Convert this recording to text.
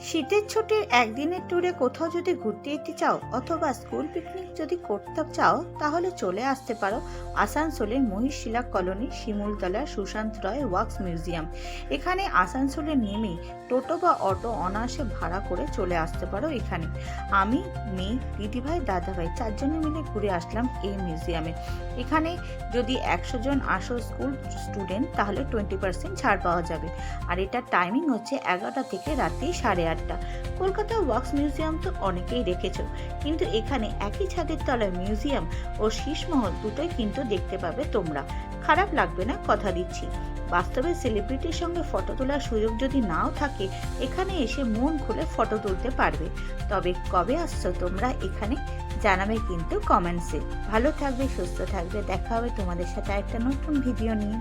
শীতের ছুটির একদিনের ট্যুরে কোথাও যদি ঘুরতে যেতে চাও অথবা স্কুল পিকনিক যদি করতে চাও তাহলে চলে আসতে পারো আসানসোলের মহিষশিলা কলোনি শিমুলতলার সুশান্ত রয় ওয়াক্স মিউজিয়াম। এখানে আসানসোলে নেমে টোটো বা অটো অনায়াসে ভাড়া করে চলে আসতে পারো এখানে। আমি, মেয়ে, দিদিভাই, দাদাভাই চারজনে মিলে ঘুরে আসলাম এই মিউজিয়ামে। এখানে যদি 100 জন আসো স্কুল স্টুডেন্ট তাহলে 20% ছাড় পাওয়া যাবে। আর এটার টাইমিং হচ্ছে 11টা থেকে রাত্রি 8:30। কলকাতা ওয়াক্স মিউজিয়াম তো অনেকেই দেখেছো, কিন্তু এখানে একই ছাদের তলায় মিউজিয়াম ও শীষমহল দুটোই কিন্তু দেখতে পাবে তোমরা। খারাপ লাগবে না, কথা দিচ্ছি। বাস্তবে সেলিব্রিটির সঙ্গে ফটো তোলার সুযোগ যদি নাও থাকে, এখানে এসে মন খুলে ফটো তুলতে পারবে। তবে কবে আসছো তোমরা এখানে জানাবে কিন্তু কমেন্টসে। ভালো থাকবে, সুস্থ থাকবে, দেখা হবে তোমাদের সাথে একটা নতুন ভিডিও নিয়ে।